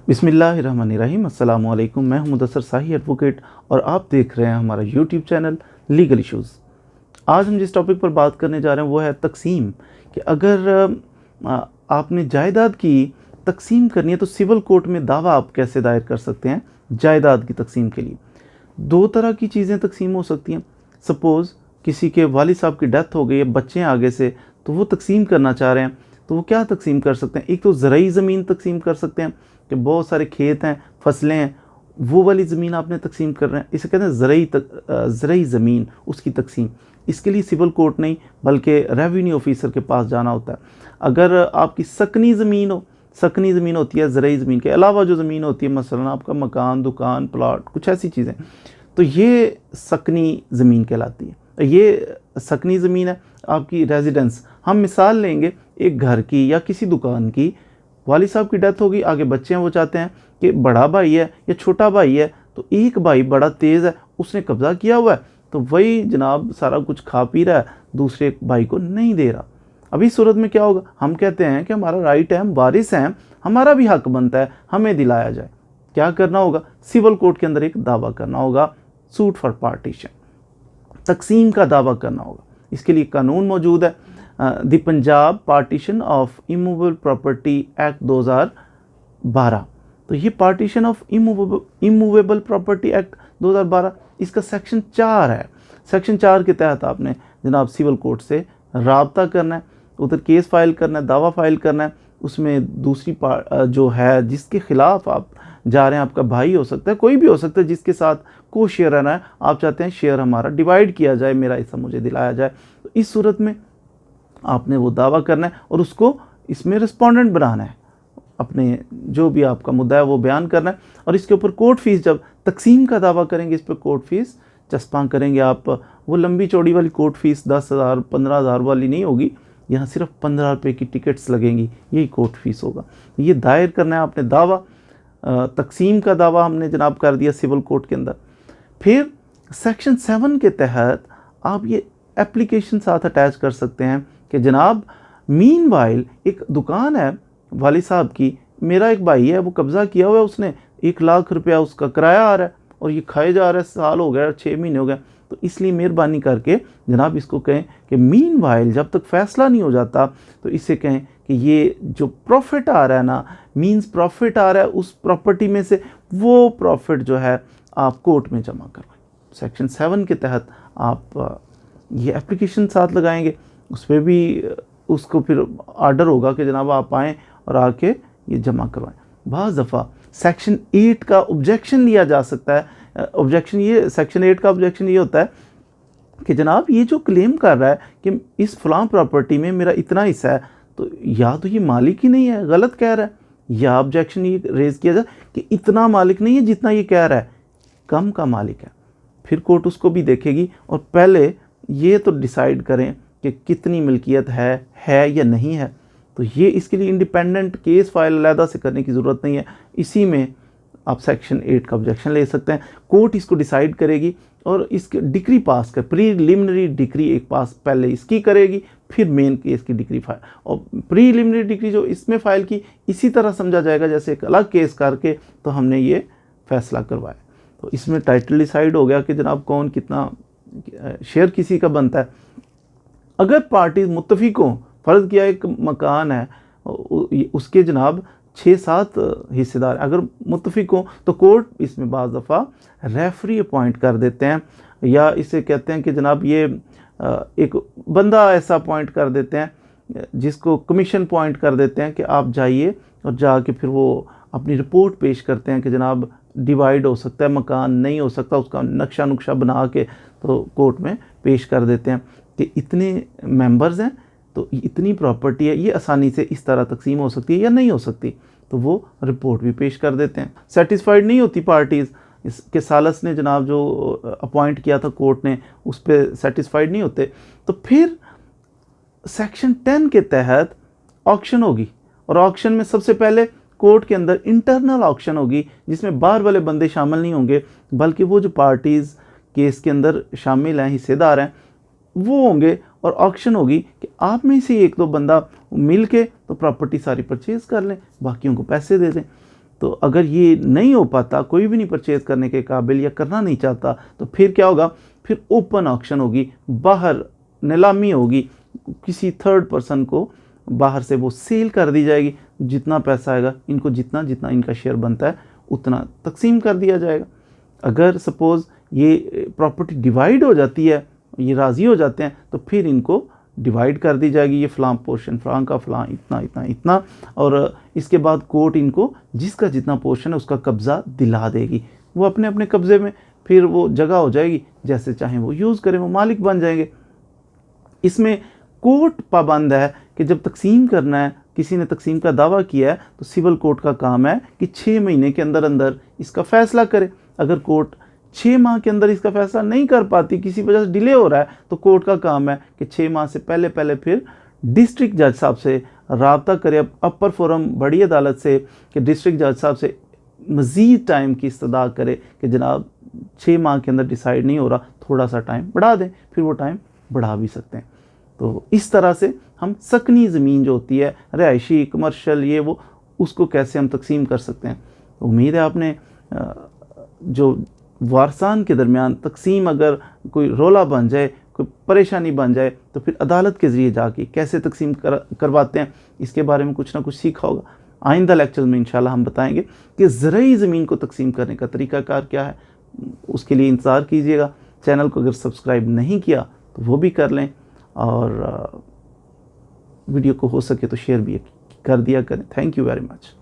बिस्मिल्लाहिर्रहमानिर्रहीम। अस्सलामु अलैकुम। मैं हूं मुदस्सर शाही एडवोकेट और आप देख रहे हैं हमारा यूट्यूब चैनल लीगल इश्यूज़। आज हम जिस टॉपिक पर बात करने जा रहे हैं वो है तकसीम, कि अगर आपने जायदाद की तकसीम करनी है तो सिविल कोर्ट में दावा आप कैसे दायर कर सकते हैं जायदाद की तकसीम के लिए। दो तरह की चीज़ें तकसीम हो सकती हैं। सपोज़ किसी के वालिद साहब की डेथ हो गई है, बच्चे हैं आगे से, तो वो तकसीम करना चाह रहे हैं, तो वो क्या तकसीम कर सकते हैं। एक तो ज़रई ज़मीन तकसीम कर सकते हैं कि बहुत सारे खेत हैं, फसलें हैं, वो वाली ज़मीन आपने तकसीम कर रहे हैं, इसे कहते हैं ज़रई ज़मीन, उसकी तकसीम। इसके लिए सिविल कोर्ट नहीं बल्कि रेवेन्यू ऑफिसर के पास जाना होता है। अगर आपकी सकनी ज़मीन हो, सकनी ज़मीन होती है ज़रई ज़मीन के अलावा जो ज़मीन होती है, मसलन आपका मकान, दुकान, प्लाट, कुछ ऐसी चीज़ें, तो ये सकनी ज़मीन कहलाती है। ये सकनी ज़मीन है आपकी रेजिडेंस। हम मिसाल लेंगे एक घर की या किसी दुकान की, वालिद साहब की डेथ होगी, आगे बच्चे हैं, वो चाहते हैं कि बड़ा भाई है या छोटा भाई है, तो एक भाई बड़ा तेज़ है, उसने कब्ज़ा किया हुआ है, तो वही जनाब सारा कुछ खा पी रहा है, दूसरे भाई को नहीं दे रहा। अभी सूरत में क्या होगा, हम कहते हैं कि हमारा राइट है, हम वारिस हैं, हमारा भी हक बनता है, हमें दिलाया जाए। क्या करना होगा, सिविल कोर्ट के अंदर एक दावा करना होगा, सूट फॉर पार्टीशन, तकसीम का दावा करना होगा। इसके लिए कानून मौजूद है, the Punjab partition of immovable property act 2012। तो ये partition of immovable property act 2012, इसका सेक्शन 4 है। सेक्शन 4 के तहत आपने जनाब सिविल कोर्ट से राब्ता करना है, उधर केस फाइल करना है, दावा फाइल करना है। उसमें दूसरी जो है जिसके ख़िलाफ़ आप जा रहे हैं, आपका भाई हो सकता है, कोई भी हो सकता है, जिसके साथ को शेयर रहना है, आप चाहते हैं शेयर हमारा डिवाइड किया जाए, मेरा हिस्सा मुझे दिलाया जाए, तो इस सूरत में आपने वो दावा करना है और उसको इसमें रिस्पोंडेंट बनाना है, अपने जो भी आपका मुद्दा है वो बयान करना है। और इसके ऊपर कोर्ट फीस, जब तकसीम का दावा करेंगे, इस पर कोर्ट फीस चस्पा करेंगे आप। वो लंबी चौड़ी वाली कोर्ट फीस 10,000 15,000 वाली नहीं होगी, यहाँ सिर्फ 15 रुपये की टिकट्स लगेंगी, यही कोर्ट फीस होगा। ये दायर करना है आपने दावा, तकसीम का दावा हमने जनाब कर दिया सिविल कोर्ट के अंदर। फिर सेक्शन 7 के तहत आप ये एप्लीकेशन साथ अटैच कर सकते हैं कि जनाब मीनवाइल एक दुकान है वालिद साहब की, मेरा एक भाई है, वो कब्ज़ा किया हुआ है, उसने 1 लाख रुपया उसका किराया आ रहा है और ये खाए जा रहा है, साल हो गया, 6 महीने हो गए, तो इसलिए मेहरबानी करके जनाब इसको कहें कि मीनवाइल जब तक फ़ैसला नहीं हो जाता, तो इससे कहें कि ये जो प्रॉफिट आ रहा है ना, मीन्स प्रॉफिट आ रहा है उस प्रॉपर्टी में से, वो प्रॉफिट जो है आप कोर्ट में जमा करवाएं। सेक्शन 7 के तहत आप ये एप्लीकेशन साथ लगाएंगे, उस पर भी उसको फिर आर्डर होगा कि जनाब आप आएँ और आके ये जमा करवाएं। बाज़ दफ़ा सेक्शन 8 का ऑब्जेक्शन लिया जा सकता है। ऑब्जेक्शन ये, सेक्शन 8 का ऑब्जेक्शन ये होता है कि जनाब ये जो क्लेम कर रहा है कि इस फलां प्रॉपर्टी में मेरा इतना हिस्सा है, तो या तो ये मालिक ही नहीं है, गलत कह रहा है, या ऑब्जेक्शन ये रेज़ किया जाए कि इतना मालिक नहीं है जितना ये कह रहा है, कम का मालिक है। फिर कोर्ट उसको भी देखेगी और पहले ये तो डिसाइड करें कि कितनी मिल्कियत है या नहीं है। तो ये इसके लिए इंडिपेंडेंट केस फाइल अलहदा से करने की ज़रूरत नहीं है, इसी में आप सेक्शन 8 का ऑब्जेक्शन ले सकते हैं। कोर्ट इसको डिसाइड करेगी और इसके डिक्री पास कर, प्रीलिमिनरी डिक्री एक पास पहले इसकी करेगी, फिर मेन केस की डिक्री फाइल। और प्रीलिमिनरी डिक्री जो इसमें फ़ाइल की, इसी तरह समझा जाएगा जैसे एक अलग केस करके तो हमने ये फ़ैसला करवाया। तो इसमें टाइटल डिसाइड हो गया कि जनाब कौन कितना शेयर किसी का बनता है। अगर पार्टीज मुत्तफिक हों, फ़र्ज़ किया एक मकान है, उसके जनाब 6-7 हिस्सेदार, अगर मुत्तफिक हों तो कोर्ट इसमें बाज़ दफ़ा रेफरी अपॉइंट कर देते हैं, या इसे कहते हैं कि जनाब ये एक बंदा ऐसा अपॉइंट कर देते हैं जिसको कमीशन पॉइंट कर देते हैं कि आप जाइए और जाके फिर वो अपनी रिपोर्ट पेश करते हैं कि जनाब डिवाइड हो सकता है, मकान नहीं हो सकता, उसका नक्शा नुक्शा बना के तो कोर्ट में पेश कर देते हैं कि इतने मेंबर्स हैं, तो इतनी प्रॉपर्टी है, ये आसानी से इस तरह तकसीम हो सकती है या नहीं हो सकती, तो वो रिपोर्ट भी पेश कर देते हैं। सेटिस्फाइड नहीं होती पार्टीज़, इसके सालस ने जनाब जो अपॉइंट किया था कोर्ट ने, उस पर सेटिस्फाइड नहीं होते, तो फिर सेक्शन 10 के तहत ऑक्शन होगी। और ऑक्शन में सबसे पहले कोर्ट के अंदर इंटरनल ऑक्शन होगी, जिसमें बाहर वाले बंदे शामिल नहीं होंगे, बल्कि वो जो पार्टीज़ केस के अंदर शामिल हैं, हिस्सेदार हैं, वो होंगे। और ऑक्शन होगी कि आप में से एक दो बंदा मिल के तो प्रॉपर्टी सारी परचेज़ कर लें, बाकियों को पैसे दे दें। तो अगर ये नहीं हो पाता, कोई भी नहीं परचेज़ करने के काबिल या करना नहीं चाहता, तो फिर क्या होगा, फिर ओपन ऑक्शन होगी, बाहर नीलामी होगी, किसी थर्ड पर्सन को बाहर से वो सेल कर दी जाएगी। जितना पैसा आएगा, इनको जितना जितना इनका शेयर बनता है उतना तकसीम कर दिया जाएगा। अगर सपोज़ ये प्रॉपर्टी डिवाइड हो जाती है, ये राज़ी हो जाते हैं, तो फिर इनको डिवाइड कर दी जाएगी, ये फ़लाँ पोर्शन, फ़लाँ का फ़लाँ, इतना इतना इतना, और इसके बाद कोर्ट इनको जिसका जितना पोर्शन है उसका कब्ज़ा दिला देगी। वो अपने अपने कब्ज़े में फिर वो जगह हो जाएगी, जैसे चाहें वो यूज़ करें, वो मालिक बन जाएंगे। इसमें कोर्ट पाबंद है कि जब तकसीम करना है, किसी ने तकसीम का दावा किया है, तो सिविल कोर्ट का काम है कि 6 महीने के अंदर अंदर इसका फ़ैसला करे। अगर कोर्ट 6 माह के अंदर इसका फ़ैसला नहीं कर पाती, किसी वजह से डिले हो रहा है, तो कोर्ट का काम है कि 6 माह से पहले पहले फिर डिस्ट्रिक्ट जज साहब से रब्ता करे, अपर फोरम बड़ी अदालत से, कि डिस्ट्रिक्ट जज साहब से मज़ीद टाइम की इस्तदा करे कि जनाब 6 माह के अंदर डिसाइड नहीं हो रहा, थोड़ा सा टाइम बढ़ा दें। फिर वो टाइम बढ़ा भी सकते हैं। तो इस तरह से हम सकनी ज़मीन जो होती है, रिहायशी, कमर्शियल, ये वो, उसको कैसे हम तकसीम कर सकते हैं। तो उम्मीद है आपने जो वारसान के दरमियान तकसीम अगर कोई रोला बन जाए, कोई परेशानी बन जाए, तो फिर अदालत के ज़रिए जाके कैसे तकसीम करवाते हैं, इसके बारे में कुछ ना कुछ सीखा होगा। आइंदा लेक्चर में इंशाल्लाह हम बताएंगे कि ज़रई ज़मीन को तकसीम करने का तरीक़ाकार क्या है। उसके लिए इंतज़ार कीजिएगा। चैनल को अगर सब्सक्राइब नहीं किया तो वो भी कर लें, और वीडियो को हो सके तो शेयर भी कर दिया करें। Thank you very much.